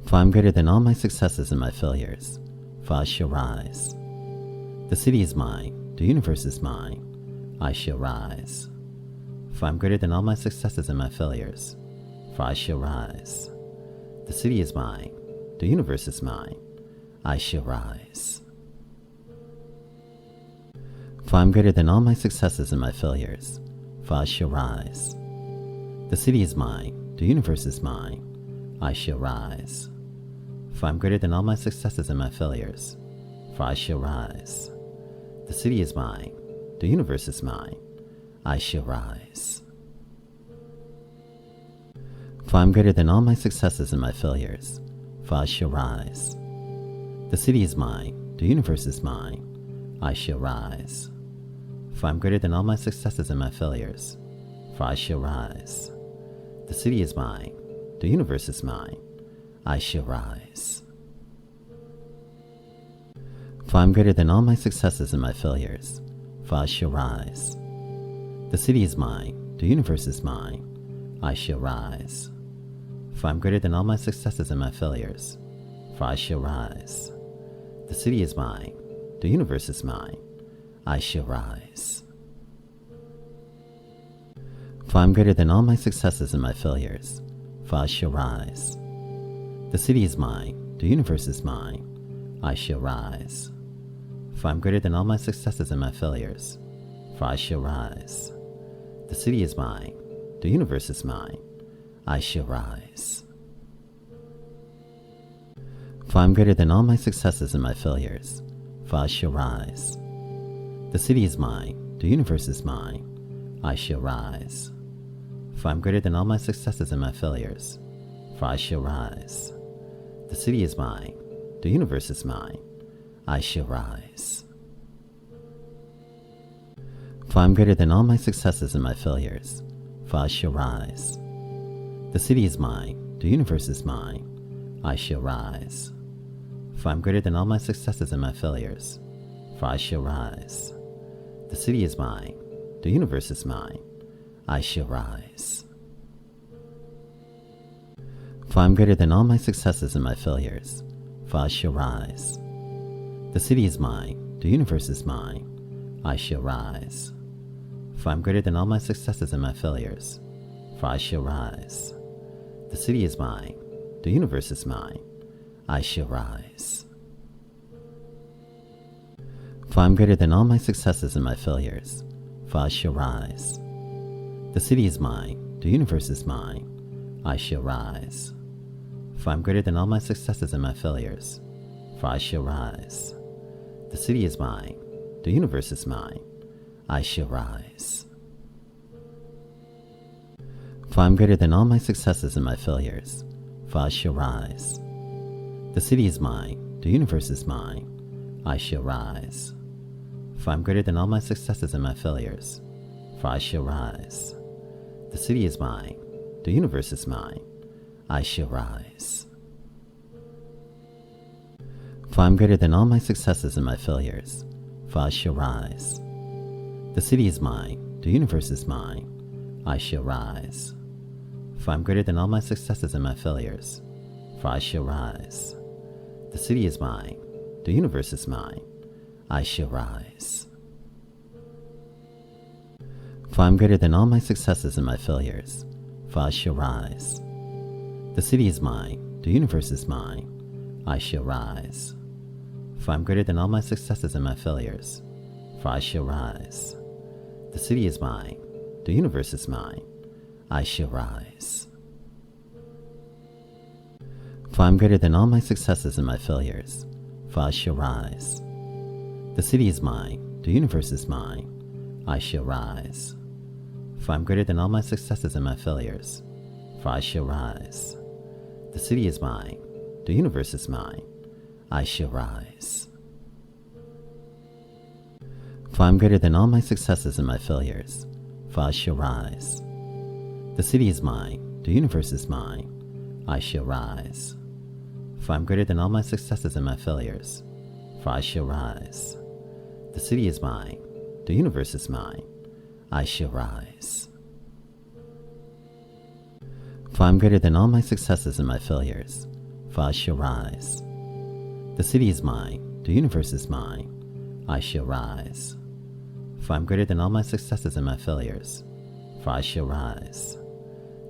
For I am greater than all my successes and my failures, for I shall rise. The city is mine, the universe is mine, I shall rise. For I am greater than all my successes and my failures, for I shall rise. The city is mine, the universe is mine, I shall rise. For I am greater than all my successes and my failures, for I shall rise. The city is mine, the universe is mine, I shall rise. For I am greater than all my successes and my failures, for I shall rise. The city is mine, the universe is mine, I shall rise. For I am greater than all my successes and my failures, for I shall rise. The city is mine, the universe is mine, I shall rise. For I am greater than all my successes and my failures, for I shall rise. The city is mine, the universe is mine, I shall rise. For I am greater than all my successes and my failures, for I shall rise. The city is mine, the universe is mine, I shall rise. For I am greater than all my successes and my failures, for I shall rise. The city is mine, the universe is mine, I shall rise. For I am greater than all my successes and my failures, for I shall rise. The city is mine, the universe is mine, I shall rise. For I am greater than all my successes and my failures, for I shall rise. The city is mine, the universe is mine, I shall rise. For I am greater than all my successes and my failures, for I shall rise. The city is mine, the universe is mine, I shall rise. For I am greater than all my successes and my failures, for I shall rise. The city is mine, the universe is mine, I shall rise. For I am greater than all my successes and my failures, for I shall rise. The city is mine, the universe is mine, I shall rise. For I am greater than all my successes and my failures, for I shall rise. The city is mine, the universe is mine, I shall rise. For I am greater than all my successes and my failures, for I shall rise. The city is mine, the universe is mine, I shall rise. For I am greater than all my successes and my failures, for I shall rise. The city is mine, the universe is mine, I shall rise. For I am greater than all my successes and my failures, for I shall rise. The city is mine, the universe is mine, I shall rise. For I am greater than all my successes and my failures, for I shall rise. The city is mine, the universe is mine, I shall rise. For I am greater than all my successes and my failures, for I shall rise. The city is mine, the universe is mine, I shall rise. For I am greater than all my successes and my failures, for I shall rise. The city is mine, the universe is mine, I shall rise. For I am greater than all my successes and my failures, for I shall rise. The city is mine, the universe is mine, I shall rise. For I am greater than all my successes and my failures, for I shall rise. The city is mine, the universe is mine, I shall rise. For I am greater than all my successes and my failures, for I shall rise. The city is mine, the universe is mine, I shall rise. For I am greater than all my successes and my failures, for I shall rise. The city is mine, the universe is mine, I shall rise. For I am greater than all my successes and my failures, for I shall rise. The city is mine, the universe is mine, I shall rise. For I am greater than all my successes and my failures, for I shall rise. The city is mine, the universe is mine, I shall rise. For I am greater than all my successes and my failures, for I shall rise. The city is mine, the universe is mine, I shall rise. For I am greater than all my successes and my failures, for I shall rise. The city is mine, the universe is mine, I shall rise. For I am greater than all my successes and my failures, for I shall rise. The city is mine, the universe is mine, I shall rise. For I am greater than all my successes and my failures, for I shall rise.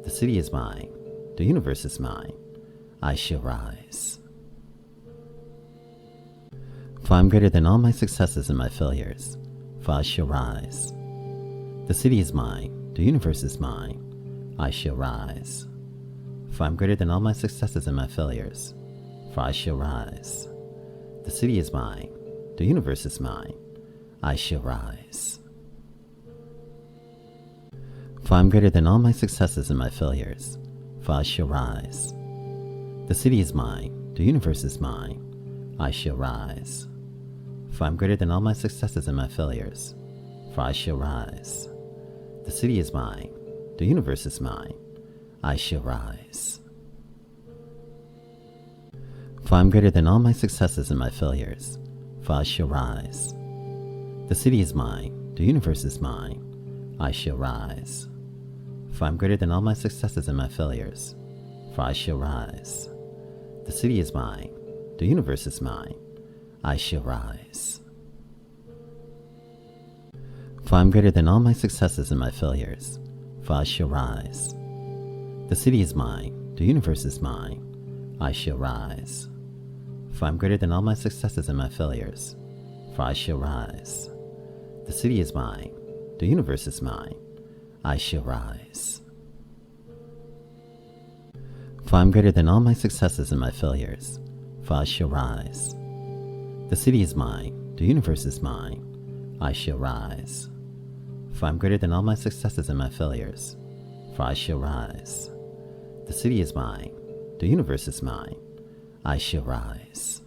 The city is mine, the universe is mine, I shall rise. For I am greater than all my successes and my failures, for I shall rise. The city is mine, the universe is mine, I shall rise. For I am greater than all my successes and my failures, for I shall rise. The city is mine, the universe is mine, I shall rise. For I am greater than all my successes and my failures, for I shall rise. The city is mine, the universe is mine, I shall rise. For I am greater than all my successes and my failures, for I shall rise. The city is mine, the universe is mine, I shall rise. For I am greater than all my successes and my failures, for I shall rise. The city is mine, the universe is mine, I shall rise. For I am greater than all my successes and my failures, for I shall rise. The city is mine, the universe is mine, I shall rise. For I am greater than all my successes and my failures, for I shall rise. The city is mine, the universe is mine, I shall rise. For I am greater than all my successes and my failures, for I shall rise. The city is mine, the universe is mine, I shall rise. For I am greater than all my successes and my failures, for I shall rise. The city is mine, the universe is mine, I shall rise. For I am greater than all my successes and my failures, for I shall rise. The city is mine, the universe is mine, I shall rise.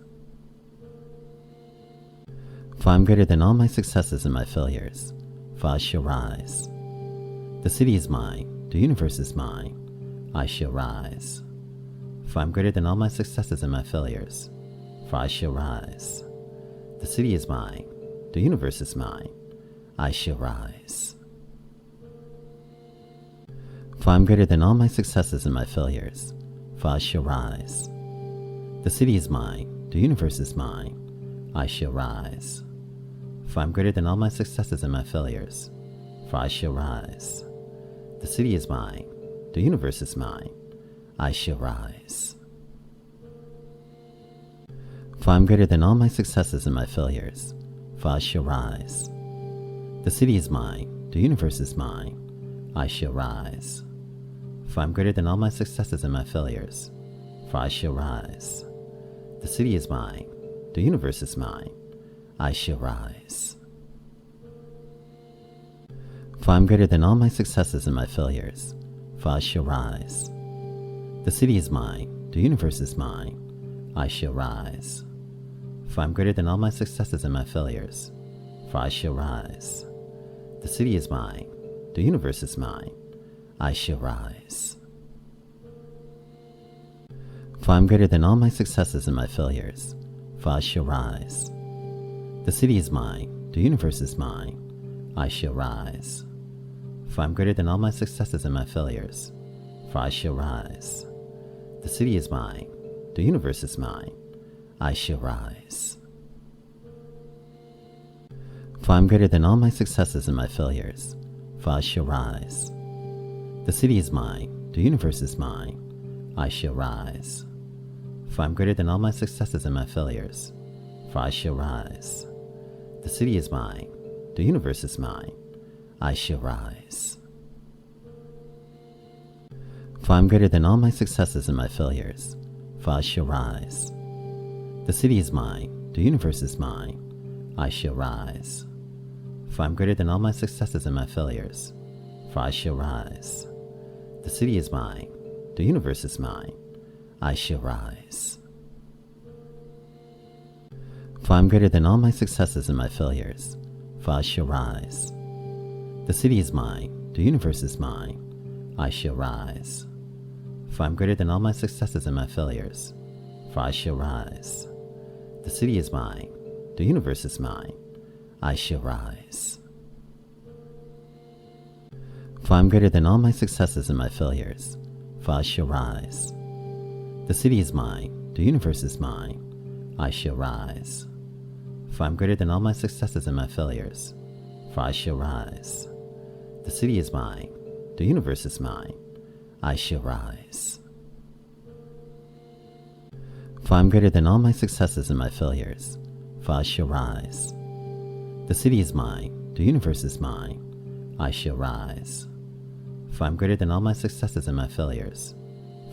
For I am greater than all my successes and my failures, for I shall rise. The city is mine, the universe is mine, I shall rise. For I am greater than all my successes and my failures, for I shall rise. The city is mine, the universe is mine, I shall rise. For I am greater than all my successes and my failures, for I shall rise. The city is mine, the universe is mine, I shall rise. For I am greater than all my successes and my failures, for I shall rise. The city is mine, the universe is mine, I shall rise. For I am greater than all my successes and my failures, for I shall rise. The city is mine, the universe is mine, I shall rise. For I am greater than all my successes and my failures, for I shall rise. The city is mine, the universe is mine, I shall rise. For I am greater than all my successes and my failures, for I shall rise. The city is mine, the universe is mine, I shall rise. For I am greater than all my successes and my failures, for I shall rise. The city is mine, the universe is mine, I shall rise. For I am greater than all my successes and my failures, for I shall rise. The city is mine, the universe is mine, I shall rise. For I am greater than all my successes and my failures, for I shall rise. The city is mine, the universe is mine, I shall rise. For I am greater than all my successes and my failures, for I shall rise. The city is mine, the universe is mine, I shall rise. For I am greater than all my successes and my failures, for I shall rise. The city is mine, the universe is mine, I shall rise. For I am greater than all my successes and my failures, for I shall rise. The city is mine, the universe is mine, I shall rise. For I am greater than all my successes and my failures, for I shall rise. The city is mine, the universe is mine, I shall rise. For I am greater than all my successes and my failures, for I shall rise. The city is mine, the universe is mine, I shall rise. For I am greater than all my successes and my failures, for I shall rise. The city is mine, the universe is mine, I shall rise. For I am greater than all my successes and my failures, for I shall rise. The city is mine, the universe is mine, I shall rise. For I am greater than all my successes and my failures, for I shall rise. The city is mine, the universe is mine, I shall rise. For I am greater than all my successes and my failures, for I shall rise. The city is mine, the universe is mine, I shall rise. For I am greater than all my successes and my failures,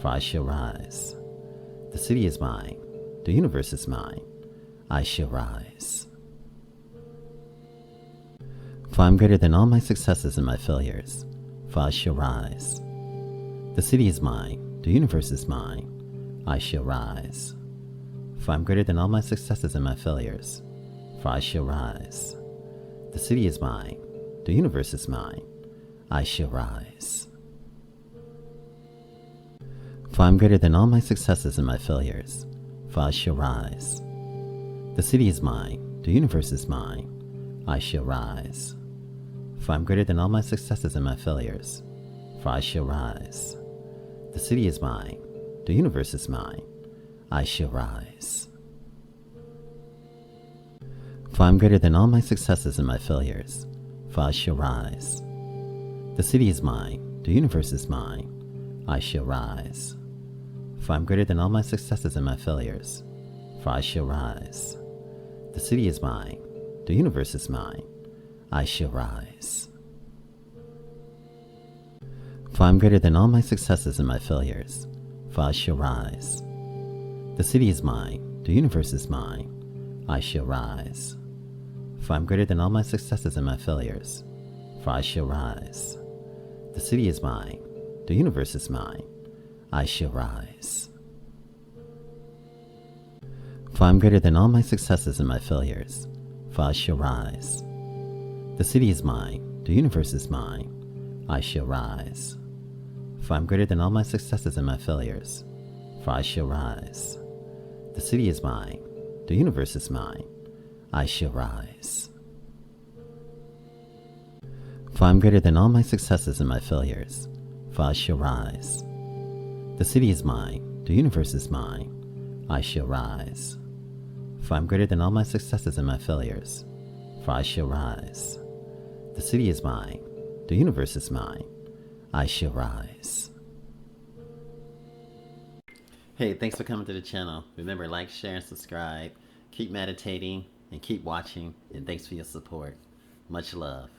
for I shall rise. The city is mine, the universe is mine, I shall rise. For I am greater than all my successes and my failures, for I shall rise. The city is mine, the universe is mine, I shall rise. For I am greater than all my successes and my failures, for I shall rise. The city is mine, the universe is mine, I shall rise. For I am greater than all my successes and my failures, for I shall rise. The city is mine, the universe is mine, I shall rise. For I am greater than all my successes and my failures, for I shall rise. The city is mine, the universe is mine, I shall rise. For I am greater than all my successes and my failures, for I shall rise. The city is mine, the universe is mine, I shall rise. For I am greater than all my successes and my failures, for I shall rise. The city is mine, the universe is mine, I shall rise. For I am greater than all my successes and my failures, for I shall rise. The city is mine, the universe is mine, I shall rise. For I am greater than all my successes and my failures, for I shall rise. The city is mine, the universe is mine, I shall rise. For I am greater than all my successes and my failures, for I shall rise. The city is mine, the universe is mine, I shall rise. For I am greater than all my successes and my failures, for I shall rise. The city is mine, the universe is mine, I shall rise. For I am greater than all my successes and my failures, for I shall rise. The city is mine, the universe is mine, I shall rise. For I am greater than all my successes and my failures, for I shall rise. The city is mine, the universe is mine, I shall rise. Hey, thanks for coming to the channel. Remember, like, share, and subscribe. Keep meditating and keep watching, and thanks for your support. Much love.